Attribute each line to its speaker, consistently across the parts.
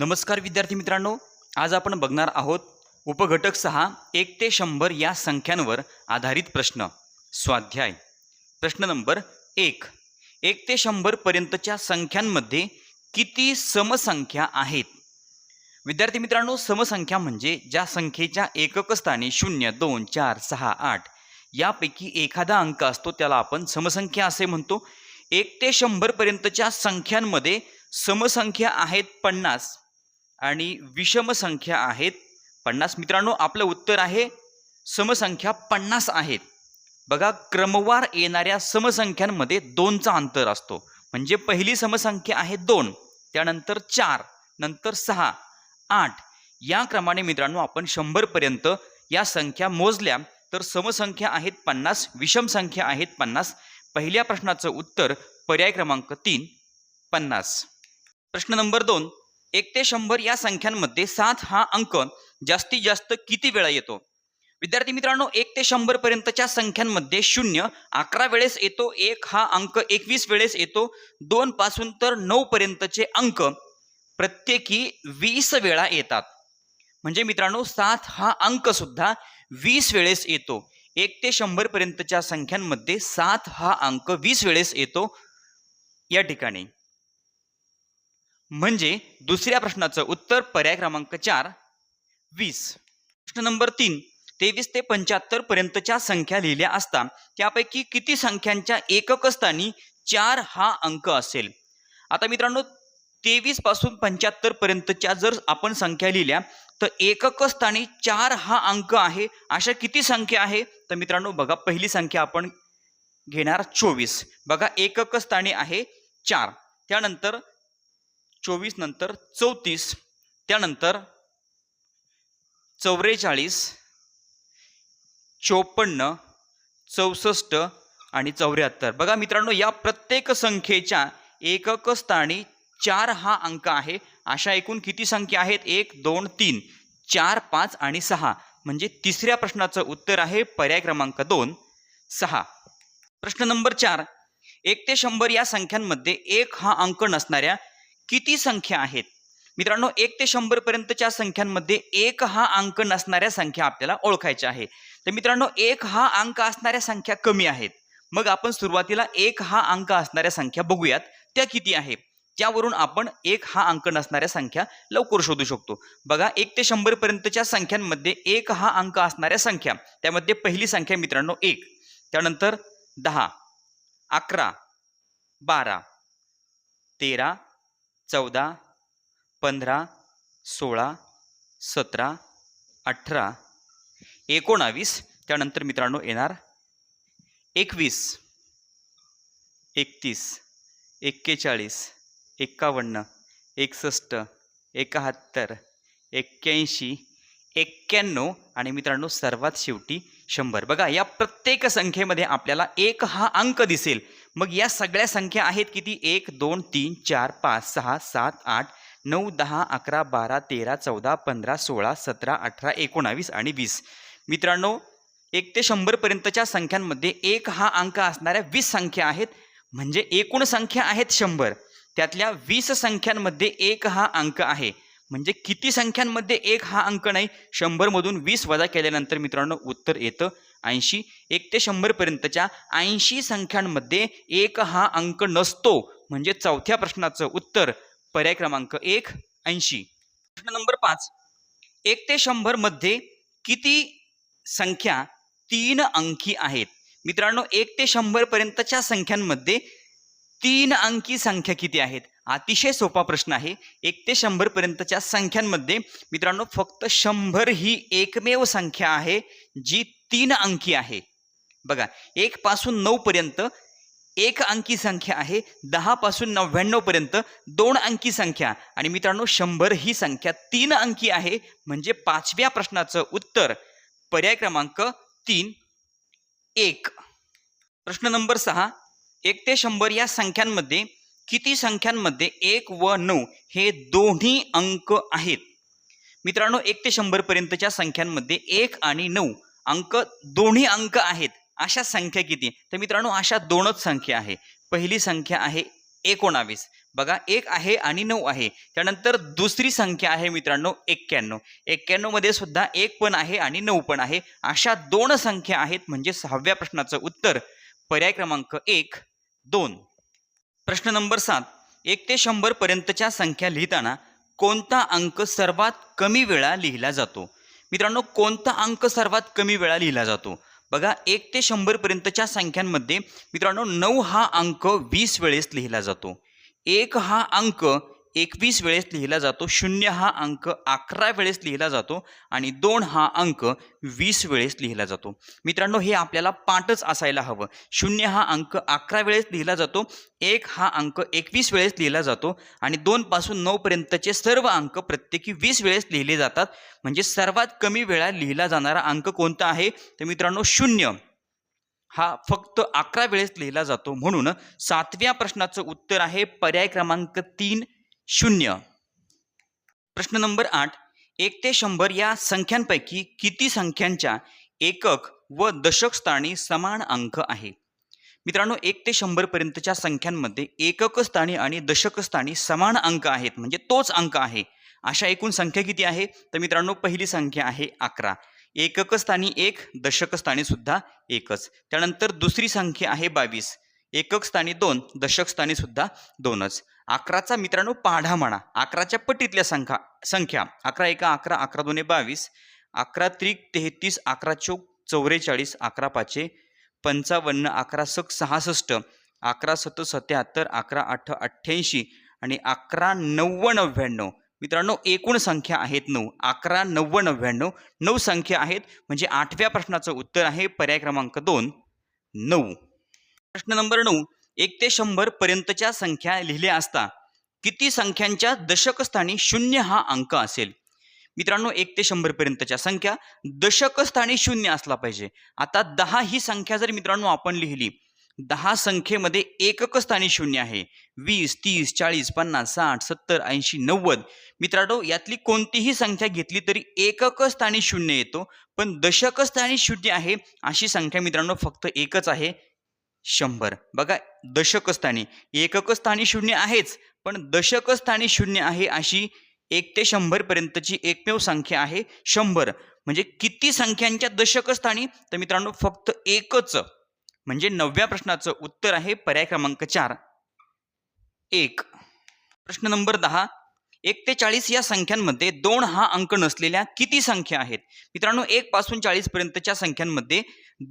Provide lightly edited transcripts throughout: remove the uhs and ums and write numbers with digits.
Speaker 1: नमस्कार विद्यार्थी मित्रांनो, आज आपण बघणार आहोत उपघटक 6 1 ते 100 या संख्यांवर आधारित प्रश्न. स्वाध्याय प्रश्न नंबर 1. 1 ते 100 पर्यंतच्या संख्यांमध्ये किती समसंख्या आहेत? विद्यार्थी मित्रांनो, समसंख्या म्हणजे ज्या संख्येच्या एकक स्थानी 0, 2, 4, 6, 8 यापैकी एखादा अंक असतो त्याला आपण समसंख्या असे म्हणतो. 1 ते 100 पर्यंतच्या संख्यांमध्ये समसंख्या आहेत 50 आणि विषम संख्या आहेत 50. मित्रांनो, आपलं उत्तर आहे समसंख्या 50 आहेत. बघा, क्रमवार येणाऱ्या समसंख्यांमध्ये 2चा अंतर असतो. म्हणजे पहिली समसंख्या आहे 2, त्यानंतर 4, नंतर 6, 8 या क्रमाने मित्रांनो आपण 100 पर्यंत या संख्या मोजल्या तर समसंख्या आहेत 50, विषम संख्या आहेत 50. पहिल्या प्रश्नाचं उत्तर पर्याय क्रमांक 3 50. प्रश्न नंबर 2. 1 ते 100 या संख्यांमध्ये 7 हा अंक जास्तीत जास्त किती वेळा येतो? विद्यार्थी मित्रांनो, 1 ते 100 पर्यंतच्या संख्यांमध्ये 0 11 वेळेस येतो, 1 हा अंक 21 वेळेस येतो, 2 पासून तर 9 पर्यंतचे अंक प्रत्येकी 20 वेळा येतात. म्हणजे मित्रांनो 7 हा अंक सुद्धा 20 वेळेस येतो. 1 ते 100 पर्यंतच्या संख्यांमध्ये 7 हा अंक 20 वेळेस येतो या ठिकाणी. म्हणजे दुसऱ्या प्रश्नाचं उत्तर पर्याय क्रमांक 4 20. प्रश्न नंबर 3. 23 ते 75 पर्यंतच्या संख्या लिहिल्या असता त्यापैकी किती संख्यांच्या एकक स्थानी 4 हा अंक असेल? आता मित्रांनो, 23 पासून 75 पर्यंतच्या जर आपण संख्या लिहिल्या तर एकक स्थानी 4 हा अंक आहे. अशा किती संख्या आहे? तर मित्रांनो बघा, पहिली संख्या आपण घेणार 24. बघा, एकक स्थानी आहे 4, त्यानंतर 24 नंतर 34, त्यानंतर 44, 54, 64 आणि 74. बघा मित्रांनो, या प्रत्येक संख्येच्या एकक स्थानी 4 हा अंक आहे. अशा एकूण किती संख्या आहेत? 1 2 3 4 5 आणि 6. म्हणजे तिसऱ्या प्रश्नाचं उत्तर आहे पर्याय क्रमांक 2 6. प्रश्न नंबर 4. 1 ते 100 या संख्यांमध्ये 1 हा अंक नसणाऱ्या किती संख्या आहेत? मित्रांनो, 1 ते 100 पर्यंतच्या संख्यांमध्ये 1 हा अंक नसणाऱ्या संख्या आपल्याला ओळखायच्या आहे. तर मित्रांनो, 1 हा अंक असणाऱ्या संख्या कमी आहेत. मग आपण सुरुवातीला 1 हा अंक असणाऱ्या संख्या बघूयात, त्या किती आहे. त्यावरून आपण 1 हा अंक नसणाऱ्या संख्या लवकर शोधू शकतो. बघा, 1 ते 100 पर्यंतच्या संख्यांमध्ये 1 हा अंक असणाऱ्या संख्या, त्यामध्ये पहिली संख्या मित्रांनो 1, त्यानंतर 10, 11, 12, 13, 14, 15, 16, 17, 18, 19, त्यानंतर मित्रांनो येणार 21, 31, 41, 51, 61, 71, 81, 91 आणि मित्रांनो सर्वात शेवटी 100. बघा, या प्रत्येक संख्येमध्ये आपल्याला 1 हा अंक दिसेल. मग या सगळ्या संख्या आहेत किती? 1 2 3 4 5 6 7 8 9 10 11 12 13 14 15 16 17 18 19 आणि 20. मित्रांनो, 1 ते 100 पर्यंतच्या संख्यांमध्ये 1 हा अंक असणाऱ्या 20 संख्या आहेत. म्हणजे एकूण संख्या आहेत 100, त्यातल्या 20 संख्यांमध्ये 1 हा अंक आहे. म्हणजे किती संख्यांमध्ये 1 हा अंक नाही? 100 मधून 20 वजा केल्यानंतर मित्रांनो उत्तर येतं 80. 1 ते 100 पर्यंतच्या 80 संख्यांमध्ये 1 हा अंक नसतो. म्हणजे चौथ्या प्रश्नाचं उत्तर पर्याय क्रमांक 1 80. प्रश्न नंबर 5. 1 ते 100 मध्ये किती संख्या 3 अंकी आहेत? मित्रांनो, 1 ते 100 पर्यंतच्या संख्यांमध्ये 3 अंकी संख्या किती आहेत? अतिशय सोपा प्रश्न आहे. 1 ते 100 पर्यंतच्या संख्यांमध्ये मित्रांनो फक्त 100 ही एकमेव संख्या आहे जी 3 अंकी आहे. बघा, 1 पासून 9 पर्यंत 1 अंकी संख्या आहे, 10 पासून 99 पर्यंत 2 अंकी संख्या आणि मित्रांनो 100 ही संख्या 3 अंकी आहे. म्हणजे पाचव्या प्रश्नाचं उत्तर पर्याय क्रमांक 3 1. प्रश्न नंबर 6. 1 ते 100 या संख्यांमध्ये किती संख्यांमध्ये 1 व 9 हे दोन्ही अंक आहेत? मित्रांनो, 1 ते 100 पर्यंतच्या संख्यांमध्ये 1 आणि 9 अंक दोन्ही अंक आहेत. अशा संख्या किती? तर मित्रांनो अशा दोनच संख्या आहे. पहिली संख्या आहे 19, बघा 1 आहे आणि 9 आहे. त्यानंतर दुसरी संख्या आहे मित्रांनो 91. 91 मध्ये सुद्धा 1 पण आहे आणि 9 पण आहे. अशा 2 संख्या आहेत. म्हणजे 6व्या प्रश्नाचं उत्तर पर्याय क्रमांक 1, 2. प्रश्न नंबर 7. 1 ते 100 पर्यंतच्या संख्या लिहिताना कोणता अंक सर्वात कमी वेळा लिहिला जातो? मित्रांनो, कोणता अंक सर्वात कमी वेळा लिहिला जातो? बघा 1 ते 100 पर्यंतच्या संख्यांमध्ये मित्रांनो 9 हा अंक 20 वेळेस लिहिला जातो. 1 हा अंक 21 वेळेस लिहिला जातो. 0 हा अंक 11 वेळेस लिहिला जातो आणि 2 हा अंक 20 वेळेस लिहिला जातो. मित्रांनो, हे आपल्याला पाठच असायला हवं. 0 हा अंक 11 वेळेस लिहिला जातो. 1 हा अंक 21 वेळेस लिहिला जातो आणि 2 पासून 9 पर्यंतचे सर्व अंक प्रत्येकी 20 वेळेस लिहिले जातात. म्हणजे सर्वात कमी वेळा लिहिला जाणारा अंक कोणता आहे? तर मित्रांनो 0 हा फक्त 11 वेळेस लिहिला जातो. म्हणून 7व्या प्रश्नाचं उत्तर आहे पर्याय क्रमांक 3, 0. प्रश्न नंबर 8. 1 ते 100 या संख्यांपैकी किती संख्यांच्या एकक व दशक स्थानी समान अंक आहे? मित्रांनो, 1 ते 100 पर्यंतच्या संख्यांमध्ये एकक स्थानी आणि दशक स्थानी समान अंक आहेत. म्हणजे तोच अंक आहे. अशा एकूण संख्या किती आहे? तर मित्रांनो, पहिली संख्या आहे 11. एकक स्थानी 1, दशक स्थानी सुद्धा 1च. त्यानंतर दुसरी संख्या आहे 22. एकक स्थानी 2, दशक स्थानी सुद्धा 2च. 11चा मित्रांनो पाढा म्हणा. 11च्या पटीतल्या संख्या 11 एका 11, 11 दोन्ही 22, 11 त्रिक 33, 11 चौक 44, 11 पाचे 55, 11 सक 66, 11 सत 77, 11 आठ 88 आणि 11 9 99. मित्रांनो, एकूण संख्या आहेत 9. 11 9 99 9 संख्या आहेत. म्हणजे 8व्या प्रश्नाचं उत्तर आहे पर्याय क्रमांक 2, 9. प्रश्न नंबर 9. 1 ते 100 पर्यंतच्या संख्या लिहिल्या असता किती संख्यांच्या दशक स्थानी 0 हा अंक असेल? मित्रांनो, 1 ते 100 पर्यंतच्या संख्या दशक स्थानी 0 असला पाहिजे. आता 10 ही संख्या जर मित्रांनो आपण लिहिली, 10 संख्येमध्ये एकक स्थानी 0 आहे. 20, 30, 40, 50, 60, 70, 80, 90. मित्रांनो, यातली कोणतीही संख्या घेतली तरी एकक स्थानी 0 येतो. पण दशक स्थानी 0 आहे अशी संख्या मित्रांनो फक्त एकच आहे, 100. बघा, दशक स्थानी, एकक स्थानी 0 आहेच, पण दशक स्थानी 0 आहे अशी 1 ते 100 पर्यंतची एकमेव संख्या आहे 100. म्हणजे किती संख्यांच्या दशक स्थानी? तर मित्रांनो फक्त एकच. म्हणजे 9व्या प्रश्नाचं उत्तर आहे पर्याय क्रमांक 4, 1. प्रश्न नंबर 10. 1 ते 40 या संख्यांमध्ये 2 हा अंक नसलेल्या किती संख्या आहेत? मित्रांनो, 1 पासून 40 पर्यंतच्या संख्यांमध्ये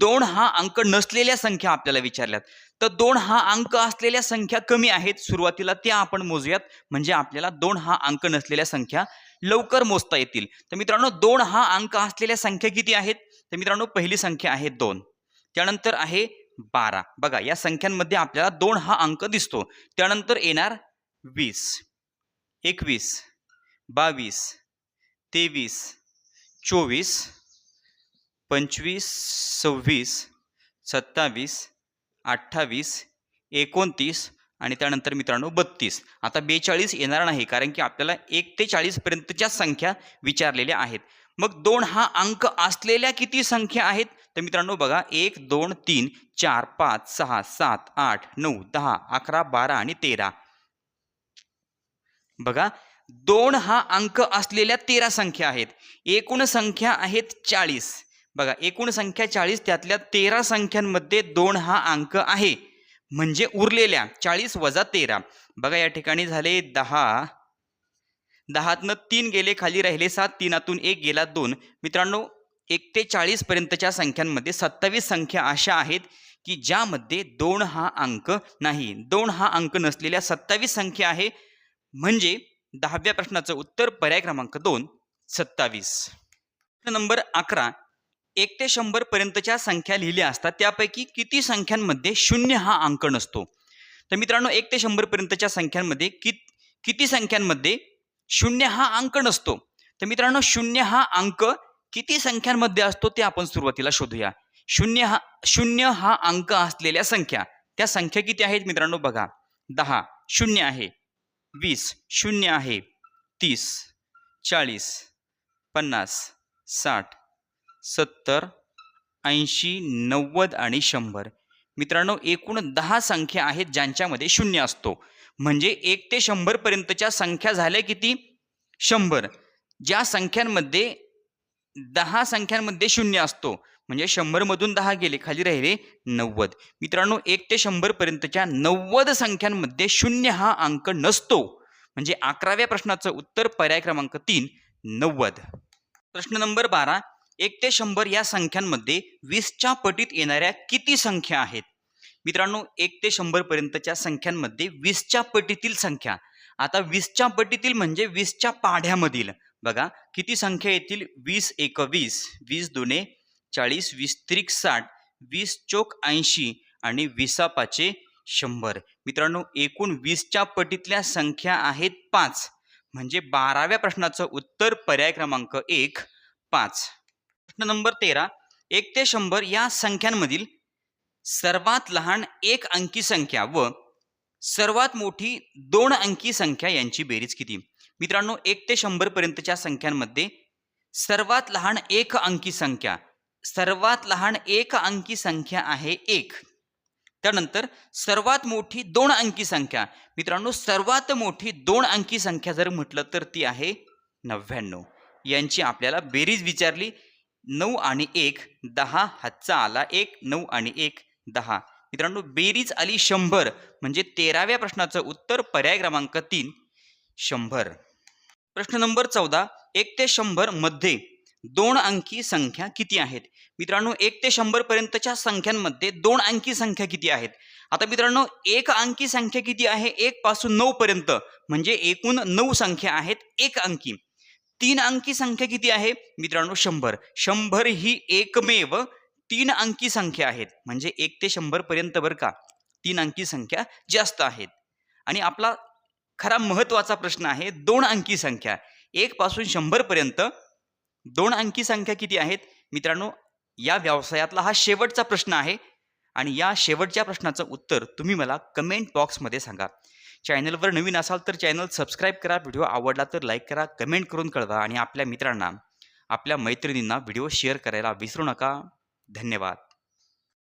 Speaker 1: 2 हा अंक नसलेल्या संख्या आपल्याला विचारल्यात. तर 2 हा अंक असलेल्या संख्या कमी आहेत. सुरुवातीला त्या आपण मोजूयात. म्हणजे आपल्याला 2 हा अंक नसलेल्या संख्या लवकर मोजता येतील. तर मित्रांनो, 2 हा अंक असलेल्या संख्या किती आहेत? तर मित्रांनो, पहिली संख्या आहे 2. त्यानंतर आहे 12. बघा, या संख्यांमध्ये आपल्याला 2 हा अंक दिसतो. त्यानंतर येणार 20, 21, 22, 23, 24, 25, 26, 27, 28, 29 आणि त्यानंतर मित्रांनो 32. आता 42 येणार नाही, कारण की आपल्याला 1 ते 40 पर्यंतच्या संख्या विचारलेल्या आहेत. मग 2 हा अंक असलेल्या किती संख्या आहेत? तर मित्रांनो बघा, 1, 2, 3, 4, 5, 6, 7, 8, 9, 10, 11, 12 आणि 13. बघा, 2 हा अंक असलेल्या 13 संख्या आहेत. एकूण संख्या आहेत 40. बघा, एकूण संख्या 40, त्यातल्या 13 संख्यांमध्ये 2 हा अंक आहे. म्हणजे उरलेल्या 40 वजा 13. बघा, या ठिकाणी झाले 10. 10तनं 3 गेले, खाली राहिले 7. 3तून 1 गेला 2. मित्रांनो, 1 ते 40 पर्यंतच्या संख्यांमध्ये 27 संख्या अशा आहेत की ज्यामध्ये 2 हा अंक नाही. 2 हा अंक नसलेल्या 27 संख्या आहे. म्हणजे 10व्या प्रश्नाचं उत्तर पर्याय क्रमांक 2, 27. नंबर 11. 1 ते 100 पर्यंतच्या संख्या लिहिल्या असतात त्यापैकी किती संख्यांमध्ये 0 हा अंक नसतो? तर मित्रांनो, 1 ते 100 पर्यंतच्या संख्यांमध्ये किती संख्यांमध्ये 0 हा अंक नसतो? तर मित्रांनो, 0 हा अंक किती संख्यांमध्ये असतो ते आपण सुरुवातीला शोधूया. 0 हा अंक असलेल्या संख्या, त्या संख्या किती आहेत मित्रांनो? बघा, 10 0 आहे, 20 0 आहे, 30, 40, 50, 60, 70, 80, 90 आणि 100. मित्रांनो, एकूण 10 संख्या आहेत ज्यांच्यामध्ये 0 असतो. म्हणजे 1 ते 100 पर्यंतच्या संख्या झाल्या किती? 100. ज्या संख्यांमध्ये 10 संख्यांमध्ये शून्य असतो, म्हणजे 100 मधून 10 गेले, खाली राहिले 90. मित्रांनो 1 ते 100 पर्यंतच्या 90 संख्यांमध्ये शून्य हा अंक नसतो. म्हणजे 11व्या प्रश्नाचं उत्तर पर्याय क्रमांक 3 90. प्रश्न नंबर 12. 1 ते 100 या संख्यांमध्ये 20च्या पटीत येणाऱ्या किती संख्या आहेत? मित्रांनो 1 ते 100 पर्यंतच्या संख्यांमध्ये 20च्या पटीतील संख्या. आता 20च्या पटीतील म्हणजे 20च्या पाढ्यामधील. बघा किती संख्या येतील? 20 एक 20, 20 दुने 40, 20 त्रिक 60, 20 चोक 80 आणि 20 पाचे 100. मित्रांनो एकूण 20च्या पटीतल्या संख्या आहेत 5. म्हणजे 12व्या प्रश्नाचं उत्तर पर्याय क्रमांक 1 5. प्रश्न नंबर 13. 1 ते 100 या संख्यांमधील सर्वात लहान एक अंकी संख्या व सर्वात मोठी 2 अंकी संख्या यांची बेरीज किती? मित्रांनो 1 ते 100 पर्यंतच्या संख्यांमध्ये सर्वात लहान एक अंकी संख्या, सर्वात लहान एक अंकी संख्या आहे 1. त्यानंतर सर्वात मोठी 2 अंकी संख्या. मित्रांनो सर्वात मोठी 2 अंकी संख्या जर म्हटलं तर ती आहे 99. यांची आपल्याला बेरीज विचारली. 9 आणि 1 10, हातचा आला 1, 9 आणि 1 10. मित्रांनो बेरीज आली 100. म्हणजे 13व्या प्रश्नाचं उत्तर पर्याय क्रमांक 3 100. प्रश्न नंबर 14. 1 ते 100 मध्ये 2 अंकी संख्या किती आहेत? मित्रांनो 1 ते 100 पर्यंतच्या संख्यांमध्ये 2 अंकी संख्या किती आहेत? आता मित्रांनो एक अंकी संख्या किती आहे? 1 पासून 9 पर्यंत, म्हणजे एकूण 9 संख्या आहेत एक अंकी. 3 अंकी संख्या किती आहे? मित्रांनो 100. 100 ही एकमेव 3 अंकी संख्या आहेत. म्हणजे 1 ते 100 पर्यंत बरं का 3 अंकी संख्या जास्त आहेत. आणि आपला खरा महत्वाचा प्रश्न आहे 2 अंकी संख्या. 1 पासून 100 पर्यंत 2 अंकी संख्या किती आहेत? मित्रांनो या व्यवसायातला हा शेवटचा प्रश्न आहे आणि या शेवटच्या प्रश्नाचं उत्तर तुम्ही मला कमेंट बॉक्समध्ये सांगा. चॅनलवर नवीन असाल तर चॅनल सबस्क्राईब करा. व्हिडिओ आवडला तर लाईक करा, कमेंट करून कळवा आणि आपल्या मित्रांना, आपल्या मैत्रिणींना व्हिडिओ शेअर करायला विसरू नका. धन्यवाद.